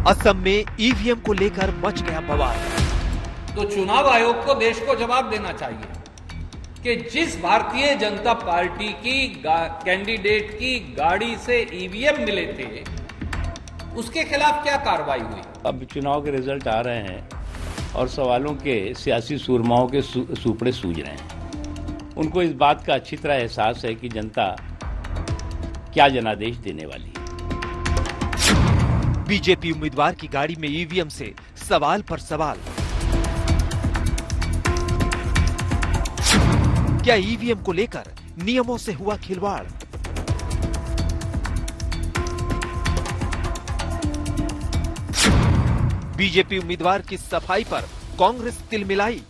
असम में ईवीएम को लेकर मच गया बवाल। तो चुनाव आयोग को देश को जवाब देना चाहिए कि जिस भारतीय जनता पार्टी की कैंडिडेट की गाड़ी से ईवीएम मिले थे उसके खिलाफ क्या कार्रवाई हुई। अब चुनाव के रिजल्ट आ रहे हैं और सवालों के सियासी सूरमाओं के सूपड़े सूझ रहे हैं। उनको इस बात का अच्छी तरह एहसास है कि जनता क्या जनादेश देने वाली है। बीजेपी उम्मीदवार की गाड़ी में ईवीएम से सवाल पर सवाल। क्या ईवीएम को लेकर नियमों से हुआ खिलवाड़? बीजेपी उम्मीदवार की सफाई पर कांग्रेस तिलमिलाई।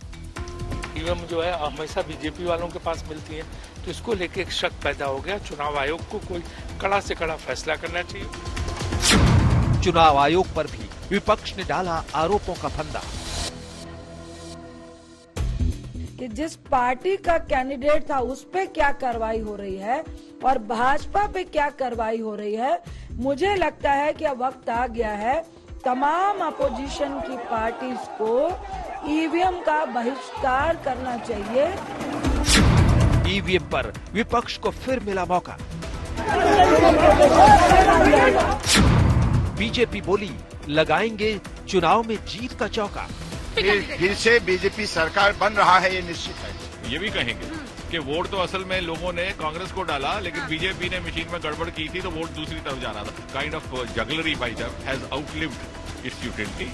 ईवीएम जो है हमेशा बीजेपी वालों के पास मिलती है, तो इसको लेके एक शक पैदा हो गया। चुनाव आयोग को कोई कड़ा से कड़ा फैसला करना चाहिए। चुनाव आयोग पर भी विपक्ष ने डाला आरोपों का फंदा कि जिस पार्टी का कैंडिडेट था उस पे क्या कार्रवाई हो रही है और भाजपा पे क्या कार्रवाई हो रही है। मुझे लगता है कि अब वक्त आ गया है तमाम अपोजिशन की पार्टीज को ईवीएम का बहिष्कार करना चाहिए। ईवीएम पर विपक्ष को फिर मिला मौका। बीजेपी बोली लगाएंगे चुनाव में जीत का चौका। फिर से बीजेपी सरकार बन रहा है, ये निश्चित है। ये भी कहेंगे कि वोट तो असल में लोगों ने कांग्रेस को डाला, लेकिन बीजेपी ने मशीन में गड़बड़ की थी तो वोट दूसरी तरफ जा रहा था। Kind of jugglery bye them has outlived it's utility.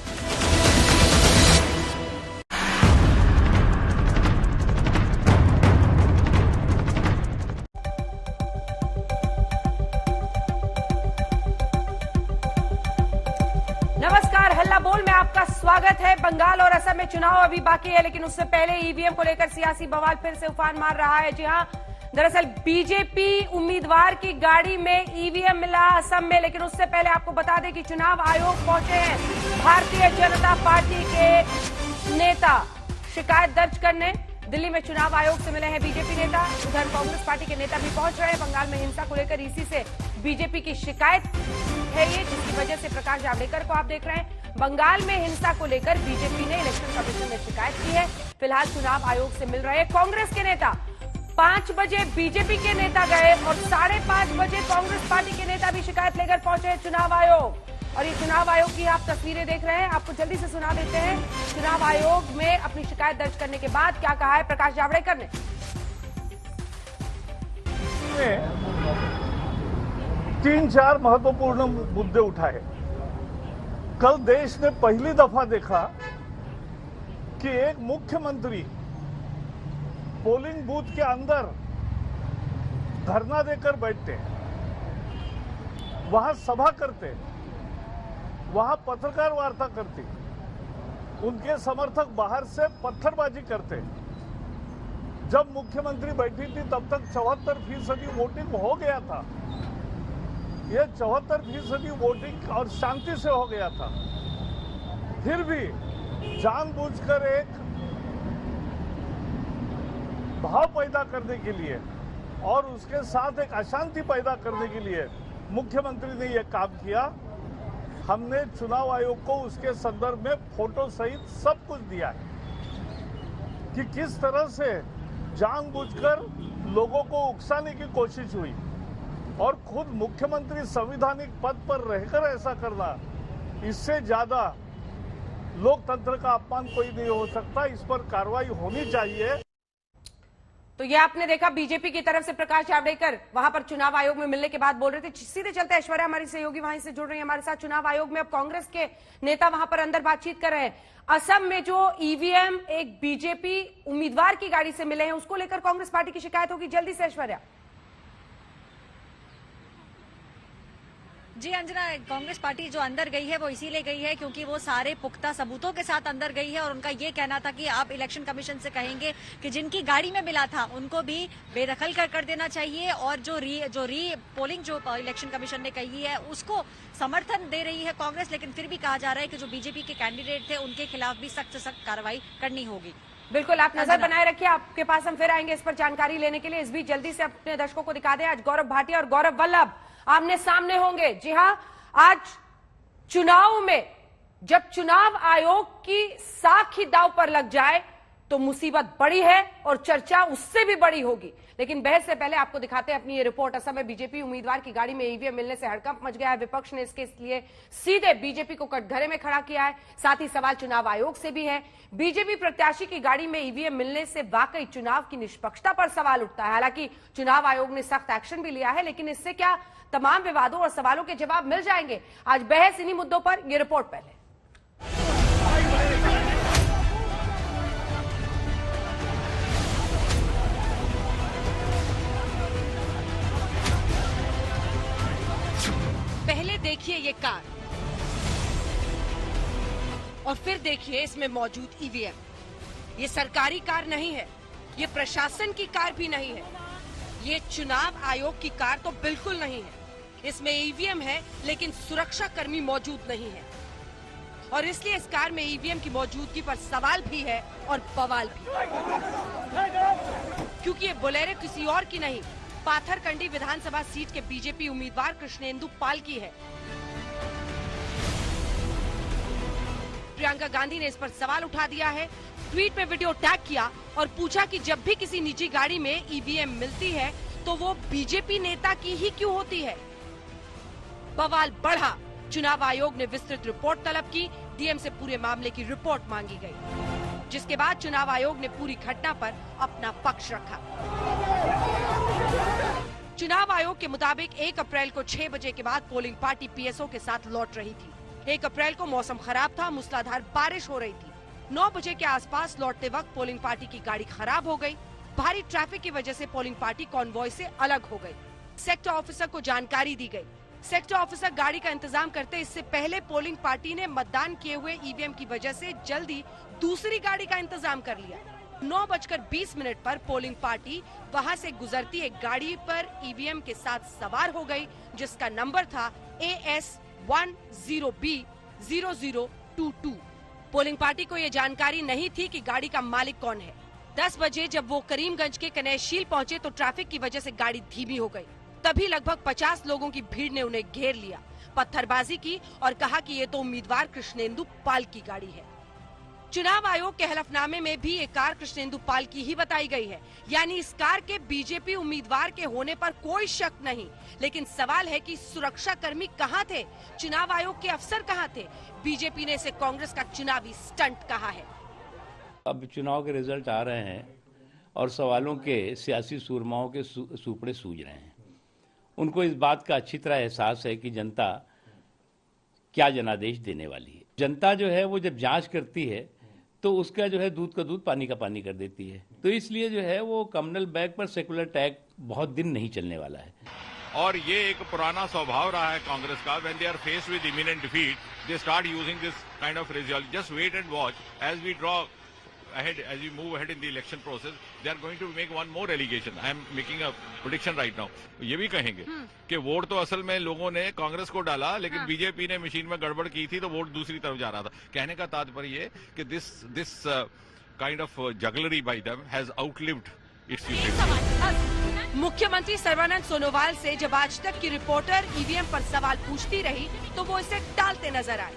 नमस्कार, हल्ला बोल में आपका स्वागत है। बंगाल और असम में चुनाव अभी बाकी है, लेकिन उससे पहले ईवीएम को लेकर सियासी बवाल फिर से उफान मार रहा है। जी हां, दरअसल बीजेपी उम्मीदवार की गाड़ी में ईवीएम मिला असम में, लेकिन उससे पहले आपको बता दें कि चुनाव आयोग पहुंचे हैं भारतीय जनता पार्टी के नेता शिकायत दर्ज करने। दिल्ली में चुनाव आयोग से मिले हैं बीजेपी नेता, उधर कांग्रेस पार्टी के नेता भी पहुंच रहे हैं। बंगाल में हिंसा को लेकर इसी से बीजेपी की शिकायत है ये, जिसकी वजह से प्रकाश जावड़ेकर को आप देख रहे हैं। बंगाल में हिंसा को लेकर बीजेपी ने इलेक्शन कमीशन में शिकायत की है। फिलहाल चुनाव आयोग से मिल रहे कांग्रेस के नेता। 5 बजे बीजेपी के नेता गए और 5:30 बजे कांग्रेस पार्टी के नेता भी शिकायत लेकर पहुंचे चुनाव आयोग। और ये चुनाव आयोग की आप तस्वीरें देख रहे हैं, आपको जल्दी से सुना देते हैं चुनाव आयोग में अपनी शिकायत दर्ज करने के बाद क्या कहा है प्रकाश जावड़ेकर ने। 3-4 महत्वपूर्ण मुद्दे उठाए। कल देश ने पहली दफा देखा कि एक मुख्यमंत्री पोलिंग बूथ के अंदर धरना देकर बैठते, वहां सभा करते, वहां पत्रकार वार्ता करती, उनके समर्थक बाहर से पत्थरबाजी करते। जब मुख्यमंत्री बैठी थी तब तक 74% वोटिंग हो गया था। ये 74% वोटिंग और शांति से हो गया था। फिर भी जानबूझकर एक भाव पैदा करने के लिए और उसके साथ एक अशांति पैदा करने के लिए मुख्यमंत्री ने यह काम किया। हमने चुनाव आयोग को उसके संदर्भ में फोटो सहित सब कुछ दिया है कि किस तरह से जानबूझकर लोगों को उकसाने की कोशिश हुई और खुद मुख्यमंत्री संवैधानिक पद पर रहकर ऐसा करना, इससे ज्यादा लोकतंत्र का अपमान कोई नहीं हो सकता। इस पर कार्रवाई होनी चाहिए। तो ये आपने देखा बीजेपी की तरफ से प्रकाश जावड़ेकर वहां पर चुनाव आयोग में मिलने के बाद बोल रहे थे। सीधे चलते ऐश्वर्या हमारी सहयोगी वहीं से जुड़ रही है हमारे साथ। चुनाव आयोग में अब कांग्रेस के नेता वहां पर अंदर बातचीत कर रहे हैं। असम में जो ईवीएम एक बीजेपी उम्मीदवार की गाड़ी से मिले हैं उसको लेकर कांग्रेस पार्टी की शिकायत होगी। जल्दी से ऐश्वर्या। जी अंजना, कांग्रेस पार्टी जो अंदर गई है वो इसीलिए गई है क्योंकि वो सारे पुख्ता सबूतों के साथ अंदर गई है और उनका ये कहना था कि आप इलेक्शन कमीशन से कहेंगे कि जिनकी गाड़ी में मिला था उनको भी बेदखल कर देना चाहिए और जो री पोलिंग जो इलेक्शन कमीशन ने कही है उसको समर्थन दे रही है कांग्रेस। लेकिन फिर भी कहा जा रहा है कि जो बीजेपी के कैंडिडेट थे उनके खिलाफ भी सख्त से सख्त कार्रवाई करनी होगी। बिल्कुल, आप नजर बनाए रखिए, आपके पास हम फिर आएंगे इस पर जानकारी लेने के लिए। इस बीच जल्दी से अपने दर्शकों को दिखा दें, आज गौरव भाटिया और गौरव वल्लभ आमने सामने होंगे। जी हाँ, आज चुनाव में जब चुनाव आयोग की साख ही दांव पर लग जाए तो मुसीबत बड़ी है और चर्चा उससे भी बड़ी होगी। लेकिन बहस से पहले आपको दिखाते हैं अपनी ये रिपोर्ट। असम में बीजेपी उम्मीदवार की गाड़ी में ईवीएम मिलने से हड़कंप मच गया है। विपक्ष ने इसके लिए सीधे बीजेपी को कटघरे में खड़ा किया है। साथ ही सवाल चुनाव आयोग से भी है। बीजेपी प्रत्याशी की गाड़ी में ईवीएम मिलने से वाकई चुनाव की निष्पक्षता पर सवाल उठता है। हालांकि चुनाव आयोग ने सख्त एक्शन भी लिया है, लेकिन इससे क्या तमाम विवादों और सवालों के जवाब मिल जाएंगे? आज बहस इन्हीं मुद्दों पर। यह रिपोर्ट पहले। पहले देखिए ये कार और फिर देखिए इसमें मौजूद ईवीएम। ये सरकारी कार नहीं है, ये प्रशासन की कार भी नहीं है, ये चुनाव आयोग की कार तो बिल्कुल नहीं है। इसमें ईवीएम है लेकिन सुरक्षा कर्मी मौजूद नहीं है और इसलिए इस कार में ईवीएम की मौजूदगी पर सवाल भी है और बवाल भी, क्योंकि ये बोलेरो किसी और की नहीं, पाथरकंडी विधानसभा सीट के बीजेपी उम्मीदवार कृष्णेंदु पाल की है। प्रियंका गांधी ने इस पर सवाल उठा दिया है, ट्वीट में वीडियो टैग किया और पूछा कि जब भी किसी निजी गाड़ी में ईवीएम मिलती है तो वो बीजेपी नेता की ही क्यों होती है? बवाल बढ़ा। चुनाव आयोग ने विस्तृत रिपोर्ट तलब की। डीएम से पूरे मामले की रिपोर्ट मांगी गई, जिसके बाद चुनाव आयोग ने पूरी घटना पर अपना पक्ष रखा। चुनाव आयोग के मुताबिक 1 अप्रैल को 6 बजे के बाद पोलिंग पार्टी पीएसओ के साथ लौट रही थी। 1 अप्रैल को मौसम खराब था, मूसलाधार बारिश हो रही थी। 9 बजे के आसपास लौटते वक्त पोलिंग पार्टी की गाड़ी खराब हो गई। भारी ट्रैफिक की वजह से पोलिंग पार्टी कॉन्वॉय से अलग हो गई। सेक्टर ऑफिसर को जानकारी दी गई। सेक्टर ऑफिसर गाड़ी का इंतजाम करते, इससे पहले पोलिंग पार्टी ने मतदान किए हुए ईवीएम की वजह से जल्दी दूसरी गाड़ी का इंतजाम कर लिया। 9:20 पर पोलिंग पार्टी वहां से गुजरती एक गाड़ी पर ईवीएम के साथ सवार हो गई, जिसका नंबर था AS10B0022। पोलिंग पार्टी को ये जानकारी नहीं थी कि गाड़ी का मालिक कौन है। 10 बजे जब वो करीमगंज के कनेशील पहुंचे तो ट्रैफिक की वजह से गाड़ी धीमी हो गई। तभी लगभग 50 लोगों की भीड़ ने उन्हें घेर लिया, पत्थरबाजी की और कहा कि ये तो उम्मीदवार कृष्णेंदु पाल की गाड़ी है। चुनाव आयोग के हलफनामे में भी ये कार कृष्णेंदु पाल की ही बताई गई है, यानी इस कार के बीजेपी उम्मीदवार के होने पर कोई शक नहीं। लेकिन सवाल है कि सुरक्षा कर्मी कहाँ थे, चुनाव आयोग के अफसर कहाँ थे? बीजेपी ने इसे कांग्रेस का चुनावी स्टंट कहा है। अब चुनाव के रिजल्ट आ रहे हैं और सवालों के सियासी सूरमाओं के सूपड़े सूझ रहे हैं। उनको इस बात का अच्छी तरह एहसास है कि जनता क्या जनादेश देने वाली है। जनता जो है वो जब जांच करती है तो उसका जो है दूध का दूध पानी का पानी कर देती है। तो इसलिए जो है वो कम्युनल बैग पर सेकुलर टैग बहुत दिन नहीं चलने वाला है। और ये एक पुराना स्वभाव रहा है कांग्रेस का, when they are faced with imminent defeat they start using this kind of result. Just wait and watch as we draw ahead, as we move ahead in the election process, they are going to make one more allegation. I am making a prediction right now. ये भी कहेंगे कि vote तो असल में लोगों ने कांग्रेस को डाला, लेकिन बीजेपी ने मशीन में गड़बड़ की थी तो वोट दूसरी तरफ जा रहा था। कहने का तात्पर्य ये कि this kind of jugglery by them has outlived its utility. मुख्यमंत्री सर्बानंद सोनोवाल से जब आज तक की रिपोर्टर ईवीएम पर सवाल पूछती रही तो वो इसे टालते नजर आए।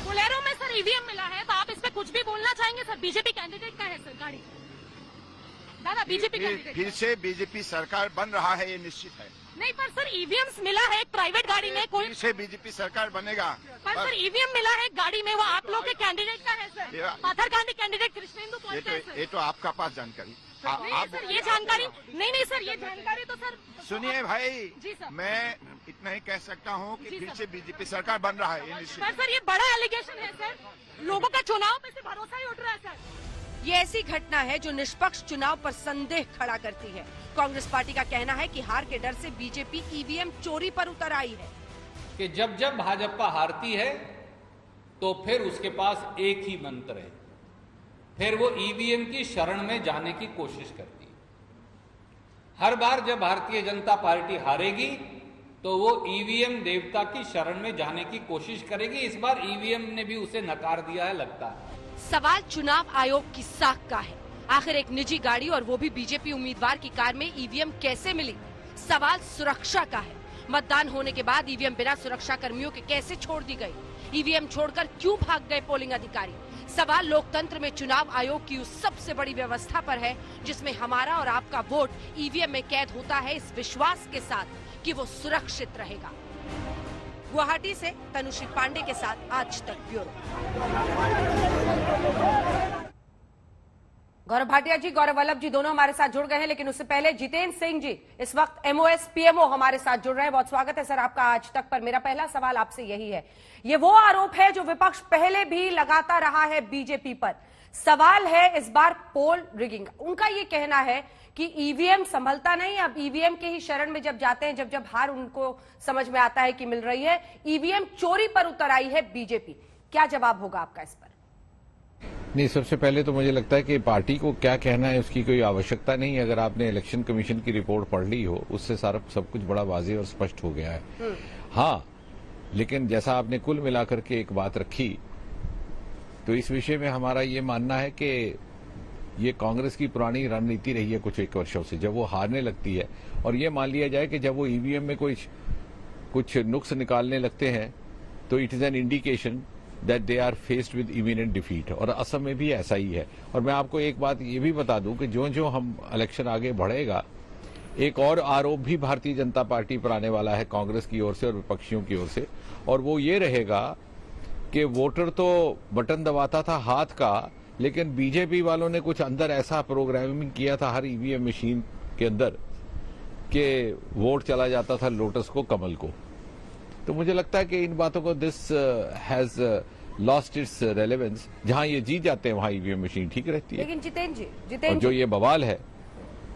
बोलेरो में सर ईवीएम मिला है तो आप इस पे कुछ भी बोलना चाहेंगे सर? बीजेपी कैंडिडेट का है सर गाड़ी। दादा बीजेपी कैंडिडेट फिर से बीजेपी सरकार बन रहा है, ये निश्चित है। नहीं पर सर ईवीएम मिला है एक प्राइवेट गाड़ी में, कोई फिर से बीजेपी सरकार बनेगा। पर सर ईवीएम मिला है गाड़ी में, वो आप लोग के कैंडिडेट का है सर। पाथरकंडी कैंडिडेट कृष्णेंदु पाल का है सर। ये तो आपका पास जानकारी। नहीं सर ये जानकारी नहीं सर ये जानकारी तो सर सुनिए भाई जी सर, मैं इतना ही कह सकता हूँ कि फिर से बीजेपी सरकार बन रहा है, ये निश्चित है। सर ये बड़ा एलिगेशन है सर, लोगों का चुनाव पे से भरोसा ही उठ रहा है सर। ये ऐसी घटना है जो निष्पक्ष चुनाव पर संदेह खड़ा करती है। कांग्रेस पार्टी का कहना है कि हार के डर से बीजेपी ईवीएम चोरी पर उतर आई है। कि जब जब भाजपा हारती है तो फिर उसके पास एक ही मंत्र है, फिर वो ईवीएम की शरण में जाने की कोशिश करती है। हर बार जब भारतीय जनता पार्टी हारेगी तो वो ईवीएम देवता की शरण में जाने की कोशिश करेगी। इस बार ईवीएम ने भी उसे नकार दिया है लगता है। सवाल चुनाव आयोग की साख का है। आखिर एक निजी गाड़ी और वो भी बीजेपी उम्मीदवार की कार में ईवीएम कैसे मिली? सवाल सुरक्षा का है। मतदान होने के बाद ईवीएम बिना सुरक्षा कर्मियों के कैसे छोड़ दी गई? ईवीएम छोड़कर क्यों भाग गए पोलिंग अधिकारी? सवाल लोकतंत्र में चुनाव आयोग की उस सबसे बड़ी व्यवस्था पर है जिसमें हमारा और आपका वोट ईवीएम में कैद होता है इस विश्वास के साथ कि वो सुरक्षित रहेगा। गुवाहाटी से तनुश्री पांडे के साथ आज तक ब्यूरो। गौरव भाटिया जी, गौरव वल्लभ जी दोनों हमारे साथ जुड़ गए हैं, लेकिन उससे पहले जितेंद्र सिंह जी इस वक्त एमओएस पीएमओ हमारे साथ जुड़ रहे हैं। बहुत स्वागत है सर आपका आज तक पर। मेरा पहला सवाल आपसे यही है, ये वो आरोप है जो विपक्ष पहले भी लगाता रहा है बीजेपी पर। सवाल है इस बार पोल रिगिंग। उनका ये कहना है कि ईवीएम संभलता नहीं, अब ईवीएम के ही शरण में जब जाते हैं, जब हार उनको समझ में आता है कि मिल रही है, ईवीएम चोरी पर उतर आई है बीजेपी। क्या जवाब होगा आपका इस पर? नहीं, सबसे पहले तो मुझे लगता है कि पार्टी को क्या कहना है उसकी कोई आवश्यकता नहीं है। अगर आपने इलेक्शन कमीशन की रिपोर्ट पढ़ ली हो, उससे सारा सब कुछ बड़ा वाज़ेह और स्पष्ट हो गया है। हाँ, लेकिन जैसा आपने कुल मिलाकर के एक बात रखी, तो इस विषय में हमारा ये मानना है कि ये कांग्रेस की पुरानी रणनीति रही है कुछ एक वर्षों से। जब वो हारने लगती है और ये मान लिया जाए कि जब वो ईवीएम में कुछ नुक्स निकालने लगते हैं, तो it is an indication that they are faced with imminent defeat. और असम में भी ऐसा ही है। और मैं आपको एक बात ये भी बता दूं कि जो हम इलेक्शन आगे बढ़ेगा, एक और आरोप भी भारतीय जनता पार्टी पर आने वाला है कांग्रेस की ओर से और विपक्षियों की ओर से, और वो ये रहेगा कि वोटर तो बटन दबाता था हाथ का, लेकिन बीजेपी वालों ने कुछ अंदर ऐसा प्रोग्रामिंग किया था हर ईवीएम मशीन के अंदर कि वोट चला जाता था लोटस को, कमल को। तो मुझे लगता है कि इन बातों को this has lost its relevance. जहां ये जीत जाते हैं वहां ईवीएम मशीन ठीक रहती है। लेकिन जितेंद्र और जो ये बवाल है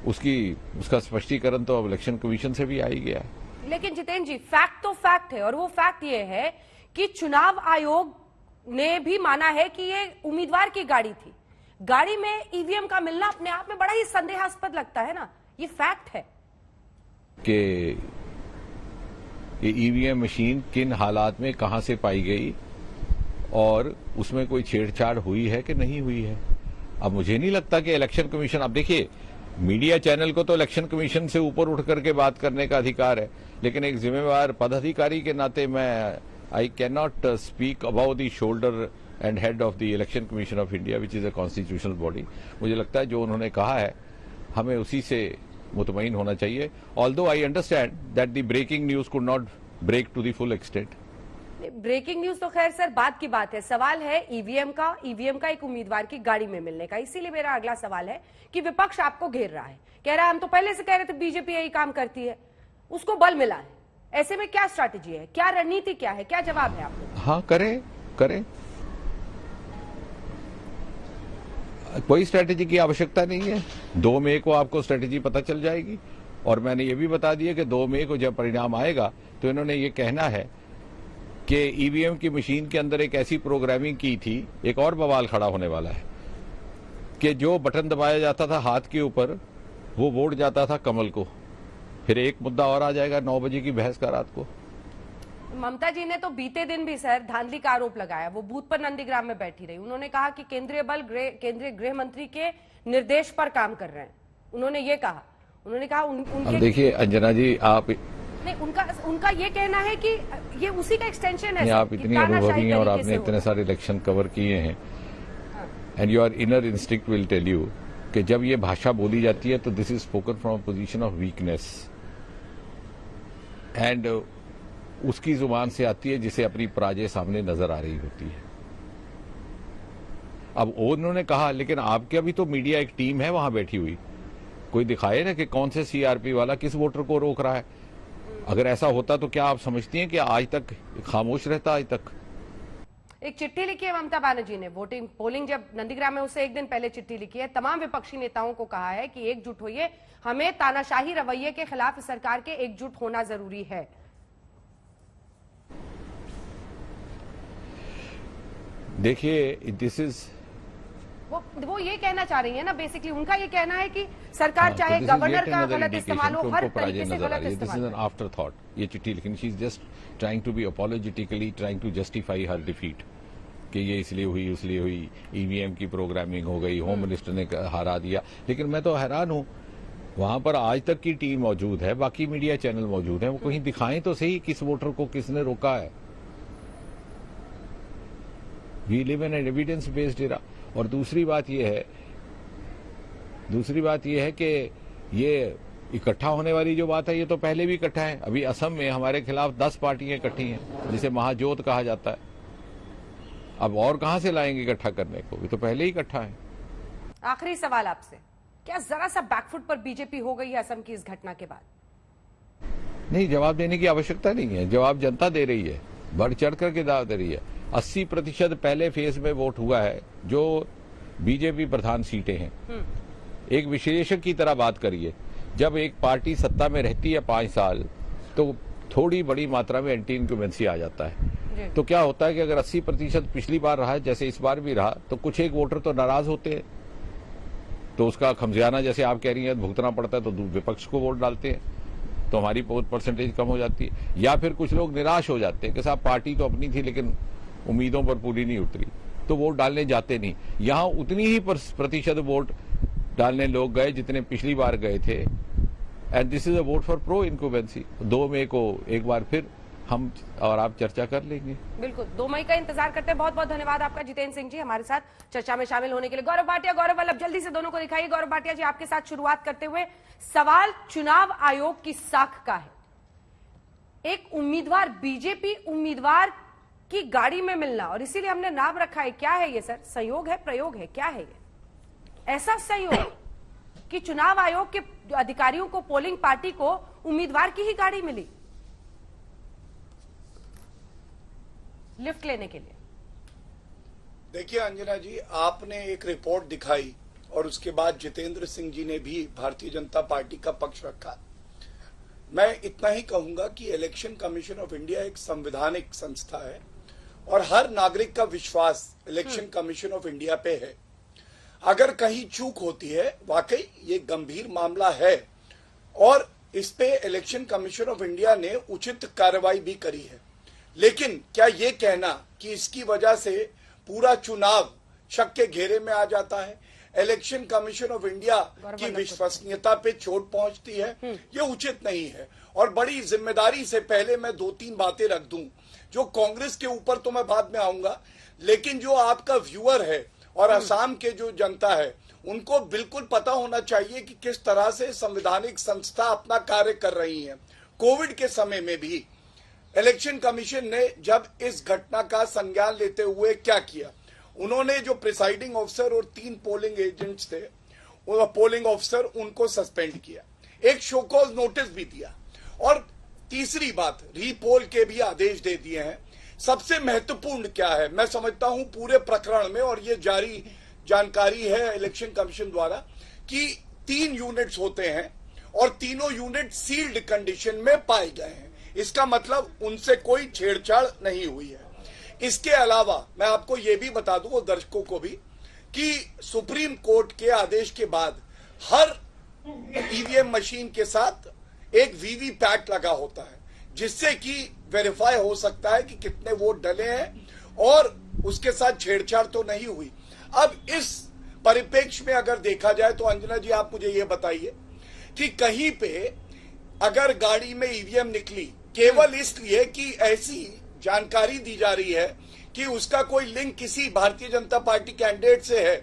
उसका स्पष्टीकरण तो अब इलेक्शन कमीशन से भी आ ही गया है। लेकिन जितेंद्र जी, फैक्ट तो फैक्ट है, और वो फैक्ट ये है कि चुनाव आयोग ने भी माना है कि ये उम्मीदवार की गाड़ी थी। गाड़ी में ईवीएम का मिलना अपने आप में बड़ा ही संदेहास्पद लगता है ना, ये फैक्ट है कि ये ईवीएम मशीन किन हालात में कहां से पाई गई और उसमें कोई छेड़छाड़ हुई है कि नहीं हुई है। अब मुझे नहीं लगता कि इलेक्शन कमीशन, अब देखिए मीडिया चैनल को तो इलेक्शन कमीशन से ऊपर उठ करके बात करने का अधिकार है, लेकिन एक जिम्मेवार पदाधिकारी के नाते मैं I can not speak about the shoulder and head of the election commission of India which is a constitutional body. मुझे लगता है जो उन्होंने कहा है हमें उसी से मुतमईन होना चाहिए। Although I understand that the breaking news could not break to the full extent. Breaking news तो खैर सर बात की बात है, सवाल है ईवीएम का एक उम्मीदवार की गाड़ी में मिलने का। इसीलिए मेरा अगला सवाल है कि विपक्ष आपको घेर रहा है, कह रहा है हम तो पहले से कह रहे थे बीजेपी यही काम करती है, उसको बल मिला है। ऐसे में क्या स्ट्रैटेजी है, क्या रणनीति, क्या है, क्या जवाब है आपको? हाँ, करें कोई स्ट्रैटेजी की आवश्यकता नहीं है। 2 मई को आपको स्ट्रैटेजी पता चल जाएगी। और मैंने ये भी बता दिया कि 2 मई को जब परिणाम आएगा तो इन्होंने ये कहना है कि ईवीएम की मशीन के अंदर एक ऐसी प्रोग्रामिंग की थी। एक और बवाल खड़ा होने वाला है कि जो बटन दबाया जाता था हाथ के ऊपर वो वोट जाता था कमल को। फिर एक मुद्दा और आ जाएगा 9 बजे की बहस का रात को। ममता जी ने तो बीते दिन भी सर धांधली का आरोप लगाया, वो बूथ पर नंदीग्राम में बैठी रही। उन्होंने कहा कि केंद्रीय बल केंद्रीय गृह मंत्री के निर्देश पर काम कर रहे हैं। उन्होंने ये कहा, उनके देखिए अंजना जी, आप नहीं, उनका ये कहना है कि ये उसी का एक्सटेंशन है। आप इतनी अनुभवी हैं और आपने इतने सारे इलेक्शन कवर किए हैं, and your inner instinct will tell you कि जब ये भाषा बोली जाती है तो this is spoken from position of weakness, and उसकी जुबान से आती है जिसे अपनी पराजय सामने नजर आ रही होती है। अब उन्होंने कहा, लेकिन आपके अभी तो मीडिया एक टीम है वहां बैठी हुई, कोई दिखाए ना कि कौन से सीआरपी वाला किस वोटर को रोक रहा है। अगर ऐसा होता तो क्या आप समझती हैं कि आज तक खामोश रहता? आज तक एक चिट्ठी लिखी है ममता बनर्जी ने, पोलिंग जब नंदीग्राम में उससे एक दिन पहले चिट्ठी लिखी है, तमाम विपक्षी नेताओं को कहा है कि एकजुट होइए, हमें तानाशाही रवैये के खिलाफ सरकार के एकजुट होना जरूरी है। देखिए दिस इज वो ये कहना चाह रही है ना, बेसिकली उनका ये कहना है कि सरकार चाहे गवर्नर का गलत इस्तेमाल हो, हर तरीके से गलत इस्तेमाल। दिस इज एन आफ्टर थॉट। ये चिट्ठी लिखनी, she is just trying to be apologetically trying to justify her defeat कि ये इसलिए हुई, ईवीएम की प्रोग्रामिंग हो गई, होम मिनिस्टर ने हरा दिया। लेकिन मैं तो हैरान हूं, वहां पर आज तक की टीम मौजूद है, बाकी मीडिया चैनल मौजूद है, वो कहीं दिखाएं तो सही किस वोटर को किसने रोका है। We live in an evidence based era. और दूसरी बात यह है कि ये इकट्ठा होने वाली जो बात है ये तो पहले भी इकट्ठा है। अभी असम में हमारे खिलाफ 10 पार्टियां इकट्ठी हैं जिसे महाजोत कहा जाता है। अब और कहां से लाएंगे इकट्ठा करने को, ये तो पहले ही इकट्ठा है। आखिरी सवाल आपसे, क्या जरा सा बैकफुट पर बीजेपी हो गई है असम की इस घटना के बाद? नहीं, जवाब देने की आवश्यकता नहीं है। जवाब जनता दे रही है, बढ़ चढ़ करके दाव दे रही है। 80% पहले फेज में वोट हुआ है जो बीजेपी प्रधान सीटें हैं। एक विश्लेषक की तरह बात करिए, जब एक पार्टी सत्ता में रहती है 5 साल तो थोड़ी बड़ी मात्रा में एंटी इनक्यूमेंसी आ जाता है। तो क्या होता है कि अगर 80% पिछली बार रहा जैसे इस बार भी रहा तो कुछ एक वोटर तो नाराज होते हैं, तो उसका खमजाना जैसे आप कह रही हैं भुगतना पड़ता है, तो विपक्ष को वोट डालते हैं तो हमारी परसेंटेज कम हो जाती है। या फिर कुछ लोग निराश हो जाते हैं कि साहब पार्टी तो अपनी थी लेकिन उम्मीदों पर पूरी नहीं उतरी, तो वोट डालने जाते नहीं। यहां उतनी ही प्रतिशत वोट डालने लोग गए जितने पिछली बार गए थे। And this is a vote for pro incumbency. 2 मई को एक बार फिर हम और आप चर्चा कर लेंगे। बिल्कुल, 2 मई का इंतजार करते हैं। बहुत बहुत धन्यवाद आपका जितेंद्र सिंह जी हमारे साथ चर्चा में शामिल होने के लिए। गौरव भाटिया, गौरव वल्लभ, जल्दी से दोनों को दिखाइए। गौरव भाटिया जी, आपके साथ शुरुआत करते हुए सवाल चुनाव आयोग की साख का है। एक उम्मीदवार, बीजेपी उम्मीदवार की गाड़ी में मिलना, और इसीलिए हमने नाम रखा है, क्या है ये सर? संयोग है, प्रयोग है, क्या है ये? ऐसा संयोग कि चुनाव आयोग के अधिकारियों को, पोलिंग पार्टी को उम्मीदवार की ही गाड़ी मिली लिफ्ट लेने के लिए। देखिए अंजना जी, आपने एक रिपोर्ट दिखाई और उसके बाद जितेंद्र सिंह जी ने भी भारतीय जनता पार्टी का पक्ष रखा। मैं इतना ही कहूंगा कि इलेक्शन कमीशन ऑफ इंडिया एक संवैधानिक संस्था है और हर नागरिक का विश्वास इलेक्शन कमीशन ऑफ इंडिया पे है। अगर कहीं चूक होती है, वाकई ये गंभीर मामला है और इस पे इलेक्शन कमीशन ऑफ इंडिया ने उचित कार्रवाई भी करी है। लेकिन क्या ये कहना कि इसकी वजह से पूरा चुनाव शक के घेरे में आ जाता है, इलेक्शन कमीशन ऑफ इंडिया की विश्वसनीयता पे चोट पहुंचती है, ये उचित नहीं है। और बड़ी जिम्मेदारी से पहले मैं 2-3 बातें रख दूं, जो कांग्रेस के ऊपर तो मैं बाद में आऊंगा, लेकिन जो आपका व्यूअर है और असम के जो जनता है उनको बिल्कुल पता होना चाहिए कि किस तरह से संवैधानिक संस्था अपना कार्य कर रही है। कोविड के समय में भी इलेक्शन कमीशन ने जब इस घटना का संज्ञान लेते हुए क्या किया, उन्होंने जो प्रिसाइडिंग ऑफिसर और 3 पोलिंग एजेंट्स थे, पोलिंग ऑफिसर, उनको सस्पेंड किया, एक शो कॉज नोटिस भी दिया और तीसरी बात, रीपोल के भी आदेश दे दिए हैं। सबसे महत्वपूर्ण क्या है, मैं समझता हूं पूरे प्रकरण में, और ये जारी जानकारी है इलेक्शन कमीशन द्वारा, कि 3 यूनिट्स होते हैं और तीनों यूनिट सील्ड कंडीशन में पाए गए हैं। इसका मतलब उनसे कोई छेड़छाड़ नहीं हुई है। इसके अलावा मैं आपको ये भी बता दूं और दर्शकों को भी कि सुप्रीम कोर्ट के आदेश के बाद हर ईवीएम मशीन के साथ एक वीवीपैट लगा होता है, जिससे कि वेरीफाई हो सकता है कि कितने वोट डले हैं और उसके साथ छेड़छाड़ तो नहीं हुई। अब इस परिप्रेक्ष्य में अगर देखा जाए तो अंजना जी आप मुझे ये बताइए कि कहीं पे अगर गाड़ी में ईवीएम निकली केवल इसलिए कि ऐसी जानकारी दी जा रही है कि उसका कोई लिंक किसी भारतीय जनता पार्टी कैंडिडेट से है,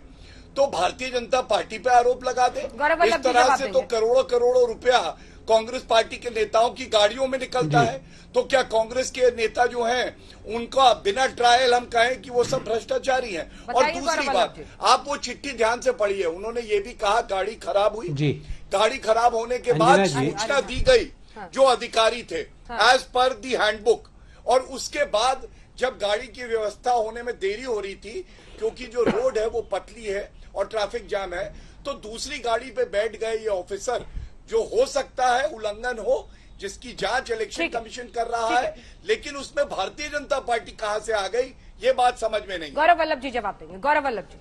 तो भारतीय जनता पार्टी पे आरोप लगा दे। इस तरह से तो करोड़ों करोड़ों रुपया कांग्रेस पार्टी के नेताओं की गाड़ियों में निकलता है, तो क्या कांग्रेस के नेता जो हैं उनका बिना ट्रायल हम कहें कि वो सब भ्रष्टाचारी हैं? और दूसरी बात, आप वो चिट्ठी ध्यान से पढ़िए, उन्होंने ये भी कहा गाड़ी खराब हुई जी। गाड़ी खराब होने के बाद सूचना दी गई जो अधिकारी थे एज पर दी हैंडबुक, और उसके बाद जब गाड़ी की व्यवस्था होने में देरी हो रही थी क्योंकि जो रोड है वो पतली है और ट्रैफिक जाम है, तो दूसरी गाड़ी पे बैठ गए ये ऑफिसर, जो हो सकता है उल्लंघन हो, जिसकी जांच इलेक्शन कमीशन कर रहा है, लेकिन उसमें भारतीय जनता पार्टी कहां से आ गई ये बात समझ में नहीं। गौरव वल्लभ जी जवाब देंगे। गौरव वल्लभ जी।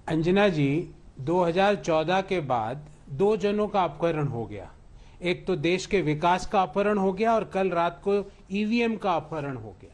अंजना जी, 2014 के बाद 2 जनों का अपहरण हो गया। एक तो देश के विकास का अपहरण हो गया और कल रात को ईवीएम का अपहरण हो गया।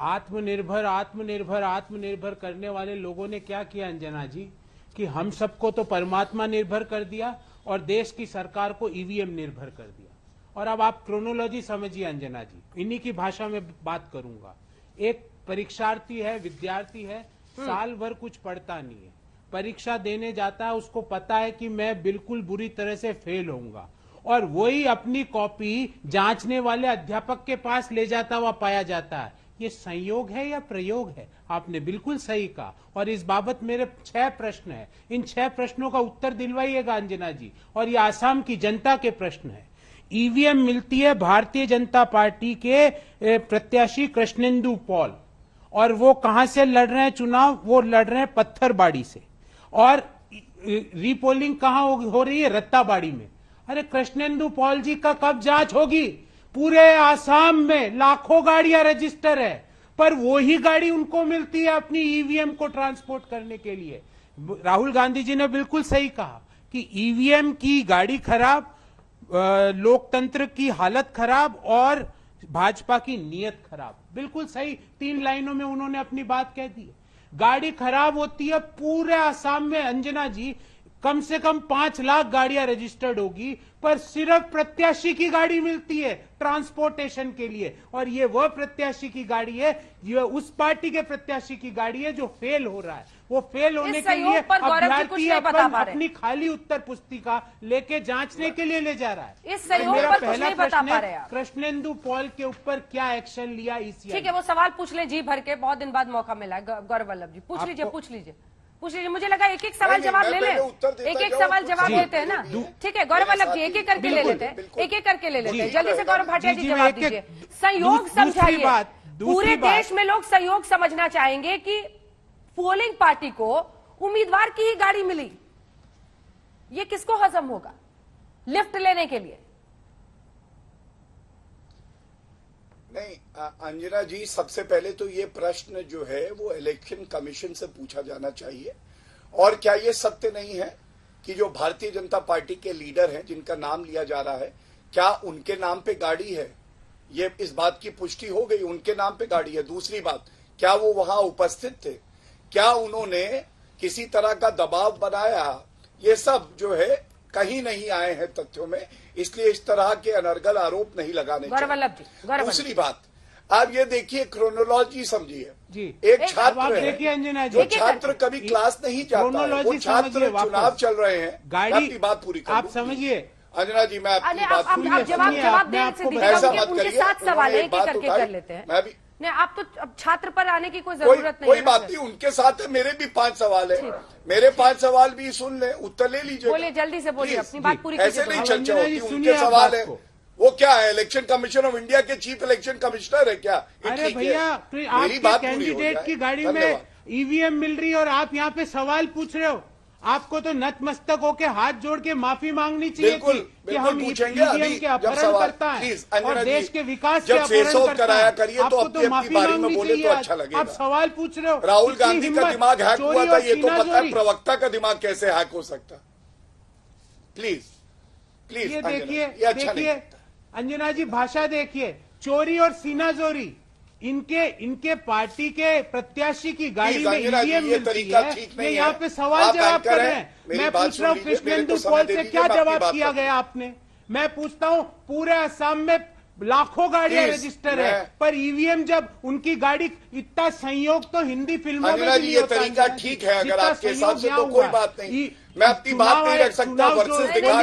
आत्मनिर्भर आत्मनिर्भर आत्मनिर्भर करने वाले लोगों ने क्या किया अंजना जी, कि हम सबको तो परमात्मा निर्भर कर दिया और देश की सरकार को ईवीएम निर्भर कर दिया। और अब आप क्रोनोलॉजी समझिए अंजना जी, इन्हीं की भाषा में बात करूंगा एक परीक्षार्थी है, विद्यार्थी है, साल भर कुछ पढ़ता नहीं है, परीक्षा देने जाता है, उसको पता है कि मैं बिल्कुल बुरी तरह से फेल होऊंगा, और वही अपनी कॉपी जांचने वाले अध्यापक के पास ले जाता हुआ पाया जाता है। ये संयोग है या प्रयोग है? आपने बिल्कुल सही कहा, और इस बाबत मेरे 6 प्रश्न हैं। इन 6 प्रश्नों का उत्तर दिलवाइएगा अंजना जी, और ये आसाम की जनता के प्रश्न है। ईवीएम मिलती है भारतीय जनता पार्टी के प्रत्याशी कृष्णेंदु पॉल, और वो कहां से लड़ रहे हैं चुनाव? वो लड़ रहे हैं पत्थरबाड़ी से, और रीपोलिंग कहां हो रही है? रत्ताबाड़ी में। अरे कृष्णेंदु पॉल जी का कब जांच होगी? पूरे आसाम में लाखों गाड़ियां रजिस्टर है, पर वो ही गाड़ी उनको मिलती है अपनी ईवीएम को ट्रांसपोर्ट करने के लिए। राहुल गांधी जी ने बिल्कुल सही कहा कि ईवीएम की गाड़ी खराब, लोकतंत्र की हालत खराब, और भाजपा की नीयत खराब। बिल्कुल सही, 3 लाइनों में उन्होंने अपनी बात कह दी। गाड़ी खराब होती है पूरे आसाम में अंजना जी, कम से कम 5 लाख गाड़ियां रजिस्टर्ड होगी, पर सिर्फ प्रत्याशी की गाड़ी मिलती है ट्रांसपोर्टेशन के लिए, और ये वह प्रत्याशी की गाड़ी है, ये उस पार्टी के प्रत्याशी की गाड़ी है जो फेल हो रहा है। वो फेल होने के लिए अभ्यर्थी अपनी खाली उत्तर पुस्तिका लेके जांचने के लिए ले जा रहा है। इस सहयोग मेरा पर कुछ पहला नहीं बता प्रश्न पा है, रहे आप। कृष्णेंदु पॉल के ऊपर क्या एक्शन लिया ईसीआई? ठीक है, वो सवाल पूछ ले जी भर के, बहुत दिन बाद मौका मिला है। गौरव वल्लभ जी पूछ लीजिए, पूछ लीजिए। मुझे लगा एक एक सवाल जवाब ले ले, एक एक सवाल जवाब लेते हैं ना। ठीक है गौरव वल्लभ जी, एक एक करके ले लेते हैं, एक एक करके ले लेते हैं। जल्दी से गौरव भाटिया जी जवाब दीजिए। सहयोग समझाइए, पूरे देश में लोग सहयोग समझना चाहेंगे कि पोलिंग पार्टी को उम्मीदवार की ही गाड़ी मिली, ये किसको हजम होगा लिफ्ट लेने के लिए? नहीं अंजना जी, सबसे पहले तो ये प्रश्न जो है वो इलेक्शन कमीशन से पूछा जाना चाहिए। और क्या ये सत्य नहीं है कि जो भारतीय जनता पार्टी के लीडर हैं जिनका नाम लिया जा रहा है, क्या उनके नाम पे गाड़ी है? ये इस बात की पुष्टि हो गई, उनके नाम पे गाड़ी है। दूसरी बात, क्या वो वहां उपस्थित थे? क्या उन्होंने किसी तरह का दबाव बनाया? ये सब जो है कहीं नहीं आए हैं तथ्यों में, इसलिए इस तरह के अनर्गल आरोप नहीं लगाने चाहिए। दूसरी बात, आप ये देखिए, क्रोनोलॉजी समझिए। एक छात्र है, जो छात्र कभी क्लास नहीं जाता है, वो छात्र चुनाव चल रहे हैं। गाड़ी बात पूरी आप समझिए अंजना जी, मैं आपकी बात पूरी जवाब ऐसा मत करिए। 7 सवाल है, एक एक करके कर लेते हैं। मैं भी नहीं, आप तो अब छात्र पर आने की कोई जरूरत नहीं। कोई बात नहीं, उनके साथ है। मेरे भी 5 सवाल है, मेरे 5 सवाल भी सुन ले, उत्तर ले लीजिए। बोलिए, जल्दी से बोलिए, अपनी बात पूरी कीजिए। ऐसे नहीं चर्चा होती। उनके सवाल है, वो क्या है, इलेक्शन कमीशन ऑफ इंडिया के चीफ इलेक्शन कमिश्नर है क्या? अरे भैया, आपके कैंडिडेट की गाड़ी में ईवीएम मिल रही है और आप यहाँ पे सवाल पूछ रहे हो। आपको तो नतमस्तक होके हाथ जोड़ के माफी मांगनी चाहिए थी कि हम ईवीएम के अपहरण करता है और देश के विकास के अपहरण करता है। आपको तो माफी मांगनी चाहिए। आप सवाल पूछ रहे हो। राहुल गांधी का दिमाग हैक हुआ था, ये तो पता है। प्रवक्ता का दिमाग कैसे हैक हो सकता? प्लीज प्लीज ये देखिए अंजना जी, भाषा देखिए। चोरी और सीनाजोरी, इनके पार्टी के प्रत्याशी की गाड़ी में ईवीएम मिलती है। ये यहाँ पे सवाल जवाब कर रहे हैं। मैं पूछ रहा हूँ कृष्णेंदु पॉल से क्या जवाब किया गया आपने? मैं पूछता हूँ, पूरे असम में लाखों गाड़ियां रजिस्टर है, पर ईवीएम जब उनकी गाड़ी, इतना संयोग तो हिंदी फिल्मों में भी नहीं होता। ये तरीका ठीक है, अगर आपके हिसाब से तो कोई बात नहीं। मैं अपनी बात नहीं रख सकता वर्सेस दिखा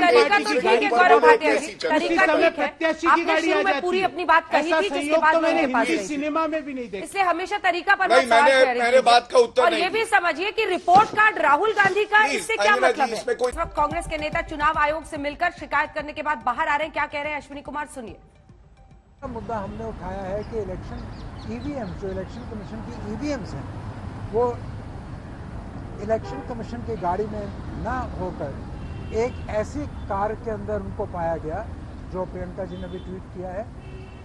के पूरी अपनी बात कही थी, जिसके बाद मैंने सिनेमा में भी नहीं देखा। इसलिए हमेशा तरीका पर मैंने बात का उत्तर और ये भी समझिए कि रिपोर्ट कार्ड राहुल गांधी का, इससे क्या मतलब है? इस वक्त कांग्रेस के नेता चुनाव आयोग से मिलकर शिकायत करने के बाद बाहर आ रहे हैं। क्या कह रहे हैं अश्विनी कुमार, सुनिए। मुद्दा हमने उठाया है कि इलेक्शन ईवीएम, जो इलेक्शन कमीशन की ईवीएम्स हैं, वो इलेक्शन कमीशन की गाड़ी में ना होकर एक ऐसी कार के अंदर उनको पाया गया, जो प्रियंका जी ने भी ट्वीट किया है,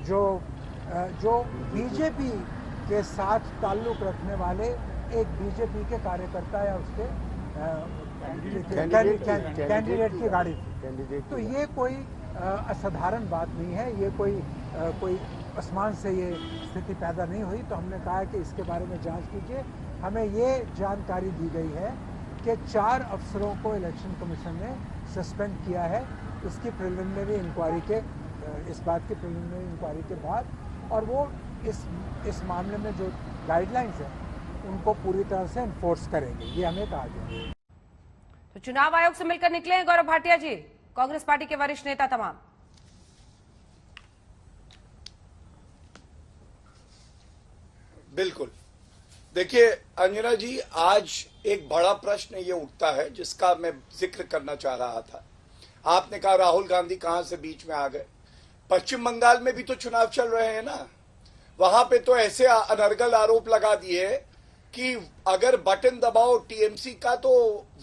जो बीजेपी के साथ ताल्लुक रखने वाले एक बीजेपी के कार्यकर्ता या उसके कैंडिडेट की गाड़ी थी। तो ये कोई असाधारण बात नहीं है, ये कोई आसमान से ये स्थिति पैदा नहीं हुई। तो हमने कहा कि इसके बारे में जांच कीजिए। हमें ये जानकारी दी गई है कि 4 अफसरों को इलेक्शन कमीशन ने सस्पेंड किया है, इसकी प्रिलिमिनरी इंक्वायरी के, इस बात की प्रिलिमिनरी इंक्वायरी के बाद, और वो इस मामले में जो गाइडलाइंस हैं उनको पूरी तरह से एनफोर्स करेंगे, ये हमें कहा गया है। तो चुनाव आयोग से मिलकर निकले हैं गौरव भाटिया जी, कांग्रेस पार्टी के वरिष्ठ नेता तमाम। बिल्कुल, देखिए अंजना जी, आज एक बड़ा प्रश्न ये उठता है जिसका मैं जिक्र करना चाह रहा था। आपने कहा राहुल गांधी कहां से बीच में आ गए। पश्चिम बंगाल में भी तो चुनाव चल रहे हैं ना, वहां पे तो ऐसे अनर्गल आरोप लगा दिए कि अगर बटन दबाओ टीएमसी का तो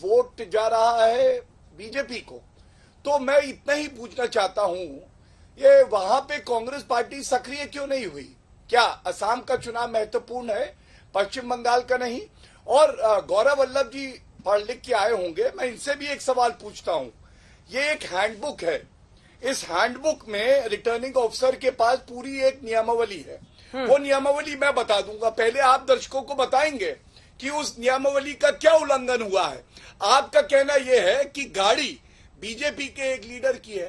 वोट जा रहा है बीजेपी को। तो मैं इतना ही पूछना चाहता हूं, ये वहां पे कांग्रेस पार्टी सक्रिय क्यों नहीं हुई? क्या असम का चुनाव महत्वपूर्ण है, पश्चिम बंगाल का नहीं? और गौरव वल्लभ जी पढ़ लिख के आए होंगे, मैं इनसे भी एक सवाल पूछता हूं। ये एक हैंडबुक है, इस हैंडबुक में रिटर्निंग ऑफिसर के पास पूरी एक नियमावली है। वो नियमावली मैं बता दूंगा, पहले आप दर्शकों को बताएंगे कि उस नियमावली का क्या उल्लंघन हुआ है। आपका कहना यह है कि गाड़ी बीजेपी के एक लीडर की है,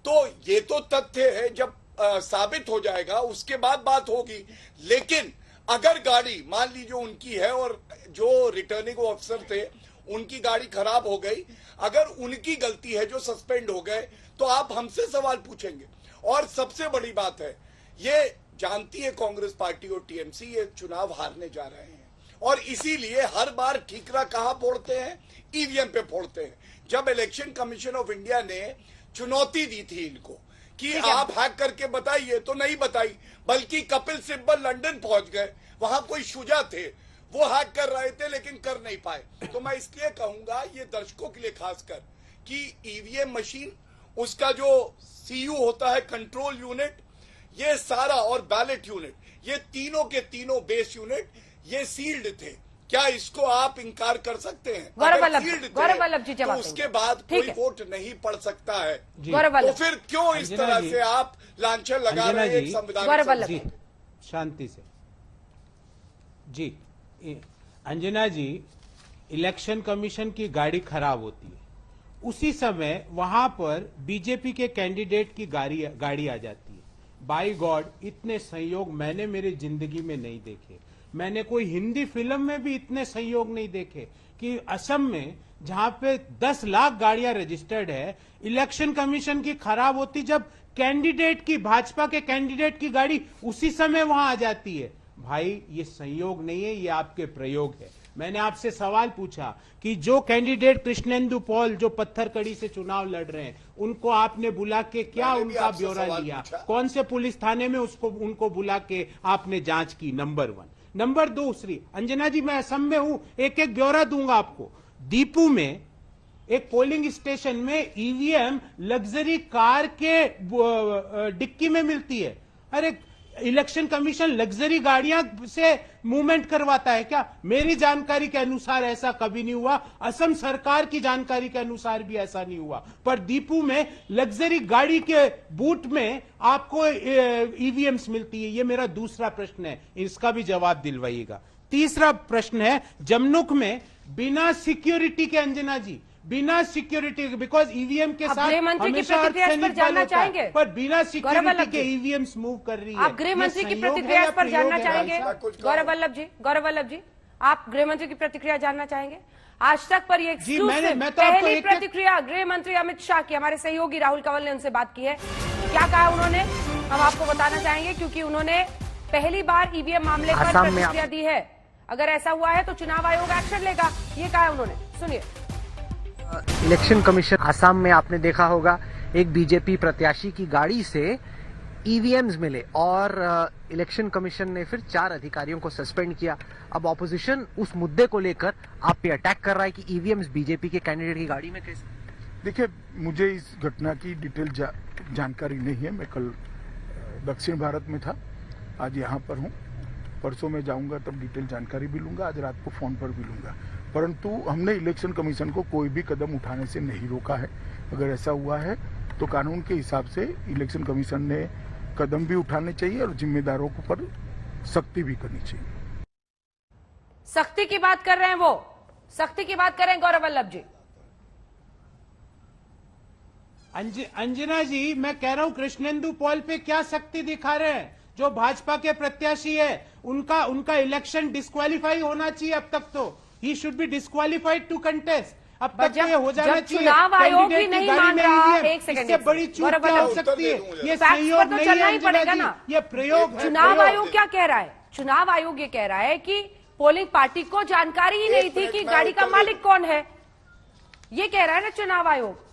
तो ये तो तथ्य है, जब साबित हो जाएगा उसके बाद बात होगी। लेकिन अगर गाड़ी मान लीजिए उनकी है और जो रिटर्निंग ऑफिसर थे उनकी गाड़ी खराब हो गई, अगर उनकी गलती है जो सस्पेंड हो गए, तो आप हमसे सवाल पूछेंगे। और सबसे बड़ी बात है, ये जानती है कांग्रेस पार्टी और टीएमसी ये चुनाव हारने जा रहे हैं, और इसीलिए हर बार ठीकरा कहां फोड़ते हैं? ईवीएम पे फोड़ते हैं। जब इलेक्शन कमीशन ऑफ इंडिया ने चुनौती दी थी इनको कि आप हैक करके बताइए, तो नहीं बताई, बल्कि कपिल सिब्बल लंदन पहुंच गए, वहां कोई शुजा थे, वो हैक कर रहे थे लेकिन कर नहीं पाए। तो मैं इसलिए कहूंगा ये दर्शकों के लिए खासकर कि ईवीएम मशीन, उसका जो सीयू होता है कंट्रोल यूनिट, ये सारा, और बैलेट यूनिट, ये तीनों के तीनों बेस यूनिट ये सील्ड थे। क्या इसको आप इंकार कर सकते हैं? गौरव वल्लभ जी जवाब तो उसके बाद कोई वोट नहीं पड़ सकता है, तो फिर क्यों इस तरह से आप लांछन लगा रहे हैं संविधान? शांति से जी। अंजना जी, इलेक्शन कमीशन की गाड़ी खराब होती है, उसी समय वहां पर बीजेपी के कैंडिडेट की गाड़ी आ जाती है। बाय गॉड, इतने संयोग मैंने मेरी जिंदगी में नहीं देखे। मैंने कोई हिंदी फिल्म में भी इतने संयोग नहीं देखे कि असम में जहां पे 10 लाख गाड़ियां रजिस्टर्ड है, इलेक्शन कमीशन की खराब होती जब कैंडिडेट की, भाजपा के कैंडिडेट की गाड़ी उसी समय वहां आ जाती है। भाई, ये संयोग नहीं है, ये आपके प्रयोग है। मैंने आपसे सवाल पूछा कि जो कैंडिडेट कृष्णेंदु पॉल जो पत्थरकड़ी से चुनाव लड़ रहे हैं, उनको आपने बुला के क्या उनका ब्यौरा लिया? कौन से पुलिस थाने में उनको बुला के आपने जांच की? नंबर 1। नंबर 2, अंजना जी, मैं असम में हूं, एक एक ब्यौरा दूंगा आपको। दीपू में एक पोलिंग स्टेशन में ईवीएम लग्जरी कार के डिक्की में मिलती है। अरे, इलेक्शन कमीशन लग्जरी गाड़ियां से मूवमेंट करवाता है क्या? मेरी जानकारी के अनुसार ऐसा कभी नहीं हुआ, असम सरकार की जानकारी के अनुसार भी ऐसा नहीं हुआ। पर दीपू में लग्जरी गाड़ी के बूट में आपको ईवीएम्स मिलती है। ये मेरा दूसरा प्रश्न है, इसका भी जवाब दिलवाइएगा। तीसरा प्रश्न है, जमनुक में बिना सिक्योरिटी के, अंजना जी, बिना सिक्योरिटी, बिकॉज ईवीएम के साथ हमेशा जानना चाहेंगे, पर बिना सिक्योरिटी के ईवीएम मूव कर रही है। आप गृह मंत्री की प्रतिक्रिया पर जानना चाहेंगे? गौरव वल्लभ जी, आप गृह मंत्री की प्रतिक्रिया जानना चाहेंगे? आज तक पर ये एक्सक्लूसिव पहली प्रतिक्रिया गृह मंत्री अमित शाह की, हमारे सहयोगी राहुल कंवल ने उनसे बात की है। क्या कहा उन्होंने, हम आपको बताना चाहेंगे, क्योंकि उन्होंने पहली बार ईवीएम मामले पर प्रतिक्रिया दी है। अगर ऐसा हुआ है तो चुनाव आयोग एक्शन लेगा, ये कहा उन्होंने, सुनिए। इलेक्शन कमीशन असम में आपने देखा होगा, एक बीजेपी प्रत्याशी की गाड़ी से ईवीएम्स मिले और इलेक्शन कमीशन ने फिर 4 अधिकारियों को सस्पेंड किया। अब ऑपोजिशन उस मुद्दे को लेकर आप पे अटैक कर रहा है कि ईवीएम्स बीजेपी के कैंडिडेट की गाड़ी में कैसे? देखिए, मुझे इस घटना की डिटेल जानकारी नहीं है। मैं कल दक्षिण भारत में था, आज यहाँ पर हूँ। परसों में जाऊंगा तब डिटेल जानकारी भी लूंगा, आज रात को फोन पर भी लूंगा। परंतु हमने इलेक्शन कमीशन को कोई भी कदम उठाने से नहीं रोका है। अगर ऐसा हुआ है तो कानून के हिसाब से इलेक्शन कमीशन ने कदम भी उठाने चाहिए और जिम्मेदारों को पर सख्ती भी करनी चाहिए। सख्ती की बात कर रहे हैं, वो सख्ती की बात कर रहे हैं गौरव वल्लभ जी। अंजना जी, मैं कह रहा हूं कृष्णेंदु पॉल पे क्या सख्ती दिखा रहे हैं? जो भाजपा के प्रत्याशी है उनका इलेक्शन डिस्क्वालीफाई होना चाहिए। अब तक तो ही should be disqualified to contest. अब तक तो ये हो जाना चाहिए। चुनाव आयोग ही नहीं मान रहा, एक सेकंड, इससे बड़ी चूक क्या हो सकती है? ये सहयोग तो नहीं चलना है ही पड़ेगा ना। ये प्रयोग। चुनाव आयोग क्या कह रहा है? चुनाव आयोग ये कह रहा है कि पोलिंग पार्टी को जानकारी ही नहीं थी कि गाड़ी का मालिक कौन है। ये कह रहा है ना चुनाव आयोग।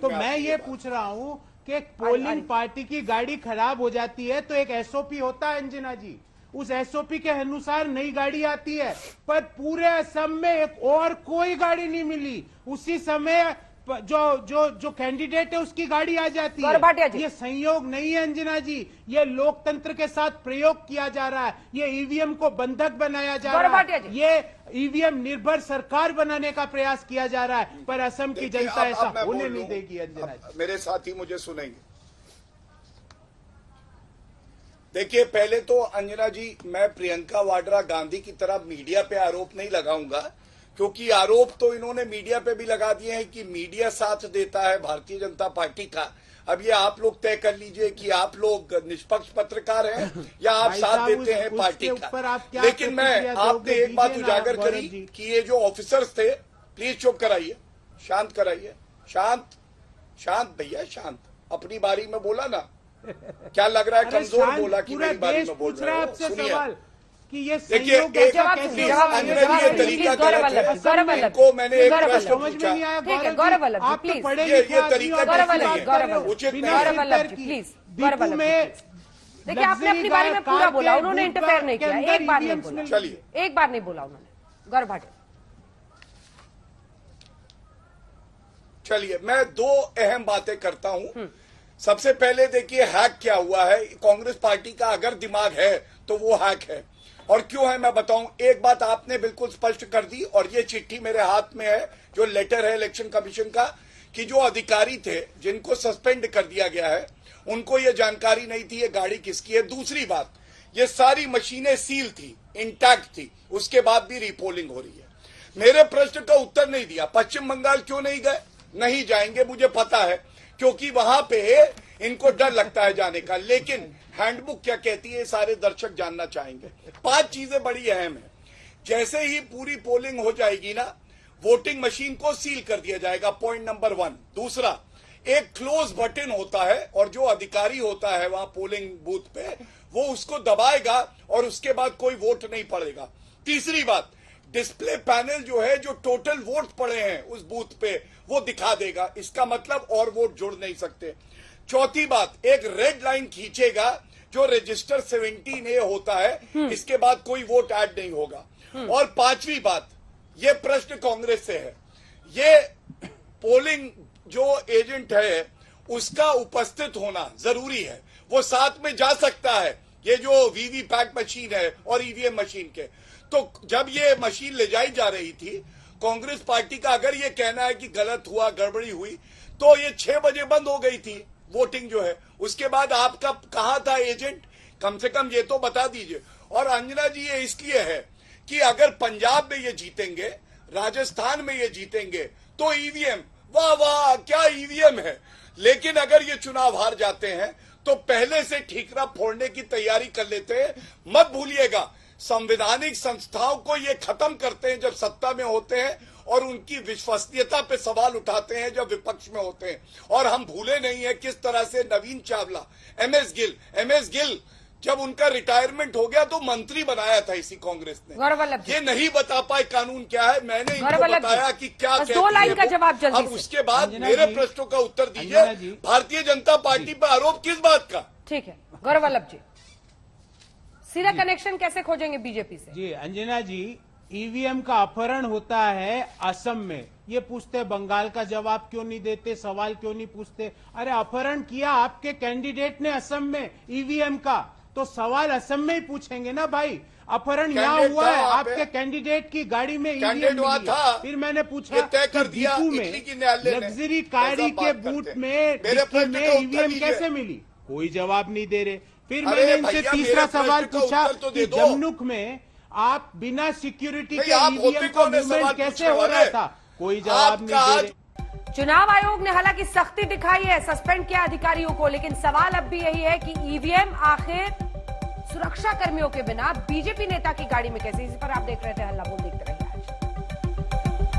तो मैं ये पूछ रहा हूं कि पोलिंग पार्टी की गाड़ी खराब हो जाती है तो एक एसओपी होता है अंजना जी, उस एसओपी के अनुसार नई गाड़ी आती है, पर पूरे असम में एक और कोई गाड़ी नहीं मिली। उसी समय जो कैंडिडेट है उसकी गाड़ी आ जाती है। ये संयोग नहीं है अंजना जी, ये लोकतंत्र के साथ प्रयोग किया जा रहा है। ये ईवीएम को बंधक बनाया जा रहा है। ये ईवीएम निर्भर सरकार बनाने का प्रयास किया जा रहा है, पर असम की जनता ऐसा होने नहीं देगी अंजना जी। मेरे साथी मुझे सुनेंगे। देखिए, पहले तो अंजना जी, मैं प्रियंका वाड्रा गांधी की तरह मीडिया पे आरोप नहीं लगाऊंगा, क्योंकि आरोप तो इन्होंने मीडिया पे भी लगा दिए हैं कि मीडिया साथ देता है भारतीय जनता पार्टी का। अब ये आप लोग तय कर लीजिए कि आप लोग निष्पक्ष पत्रकार हैं या आप साथ देते हैं पार्टी का। लेकिन मैं आपने एक बात उजागर करी कि ये जो ऑफिसर्स थे, प्लीज चुप कराइए, शांत कराइए, शांत भैया, शांत। अपनी बारी में बोला ना, क्या लग रहा है कमजोर बोला कि मेरी बारी में बोल रहे हो? सुनिए कि ये देखिए, ये तरीका गलत है। इनको मैंने एक प्रश्न पूछा, ये तरीका उचित नहीं है। देखिए, आपने अपनी बारे में पूरा बोला, उन्होंने इंटरफेयर नहीं किया, एक बार नहीं बोला। चलिए, एक बार नहीं बोला उन्होंने। गौरव भाटिया, चलिए मैं दो अहम बातें करता हूं। सबसे पहले देखिए, हैक क्या हुआ है। कांग्रेस पार्टी का अगर दिमाग है तो वो हैक है, और क्यों है मैं बताऊं। एक बात आपने बिल्कुल स्पष्ट कर दी, और ये चिट्ठी मेरे हाथ में है, जो लेटर है इलेक्शन कमीशन का, कि जो अधिकारी थे जिनको सस्पेंड कर दिया गया है उनको ये जानकारी नहीं थी ये गाड़ी किसकी है। दूसरी बात, ये सारी मशीनें सील थी, इंटैक्ट थी, उसके बाद भी रीपोलिंग हो रही है। मेरे प्रश्न का उत्तर नहीं दिया। पश्चिम बंगाल क्यों नहीं गए? नहीं जाएंगे, मुझे पता है, क्योंकि वहां पे इनको डर लगता है जाने का। लेकिन हैंडबुक क्या कहती है, सारे दर्शक जानना चाहेंगे। 5 चीजें बड़ी अहम है। जैसे ही पूरी पोलिंग हो जाएगी ना, वोटिंग मशीन को सील कर दिया जाएगा, पॉइंट नंबर 1। दूसरा, एक क्लोज बटन होता है, और जो अधिकारी होता है वहां पोलिंग बूथ पे, वो उसको दबाएगा और उसके बाद कोई वोट नहीं पड़ेगा। तीसरी बात, डिस्प्ले पैनल जो है, जो टोटल वोट पड़े हैं उस बूथ पे, वो दिखा देगा। इसका मतलब और वोट जुड़ नहीं सकते। चौथी बात, एक रेड लाइन खींचेगा जो रजिस्टर 17A होता है, इसके बाद कोई वोट ऐड नहीं होगा। और पांचवी बात, ये प्रश्न कांग्रेस से है, ये पोलिंग जो एजेंट है उसका उपस्थित होना जरूरी है। वो साथ में जा सकता है, ये जो वीवीपैट मशीन है और ईवीएम मशीन के। तो जब ये मशीन ले जाई जा रही थी, कांग्रेस पार्टी का अगर ये कहना है कि गलत हुआ, गड़बड़ी हुई, तो ये 6 बजे बंद हो गई थी वोटिंग जो है। उसके बाद आपका कहां था एजेंट? कम से कम ये तो बता दीजिए। और अंजना जी, ये इसलिए है कि अगर पंजाब में ये जीतेंगे, राजस्थान में ये जीतेंगे, तो ईवीएम, वाह वाह क्या ईवीएम है। लेकिन अगर ये चुनाव हार जाते हैं तो पहले से ठीकरा फोड़ने की तैयारी कर लेते हैं। मत भूलिएगा, संवैधानिक संस्थाओं को ये खत्म करते हैं जब सत्ता में होते हैं, और उनकी विश्वसनीयता पे सवाल उठाते हैं जब विपक्ष में होते हैं। और हम भूले नहीं है किस तरह से नवीन चावला, एमएस गिल जब उनका रिटायरमेंट हो गया तो मंत्री बनाया था इसी कांग्रेस ने। ये नहीं बता पाए कानून क्या है, मैंने इनको बताया कि क्या कहती है। 2 लाइन का जवाब जल्दी अब उसके बाद मेरे प्रश्नों का उत्तर दीजिए। भारतीय जनता पार्टी पर आरोप किस बात का? ठीक है गौरव वल्लभ जी, सीधा कनेक्शन कैसे खोजेंगे बीजेपी से? जी अंजना जी, ईवीएम का अपहरण होता है असम में, ये पूछते बंगाल का जवाब क्यों नहीं देते, सवाल क्यों नहीं पूछते? अरे अपहरण किया आपके कैंडिडेट ने असम में ईवीएम का, तो सवाल असम में ही पूछेंगे ना भाई। अपहरण यहाँ हुआ है, आपके कैंडिडेट की गाड़ी में ईवीएम था। फिर मैंने पूछा दीपू में लग्जरी गाड़ी के बूथ में ईवीएम कैसे मिली, कोई जवाब नहीं दे रहे। फिर मैंने इनसे तीसरा सवाल पूछा कि जमनुक में आप बिना सिक्योरिटी के ईवीएम का मूवमेंट कैसे हो रहा था, कोई जवाब नहीं दे रहे। चुनाव आयोग ने हालांकि सख्ती दिखाई है, सस्पेंड किया अधिकारियों को, लेकिन सवाल अब भी यही है कि ईवीएम आखिर सुरक्षा कर्मियों के बिना बीजेपी नेता की गाड़ी में कैसे। इसी पर आप देख रहे थे हल्ला बोल, देखते रहिए।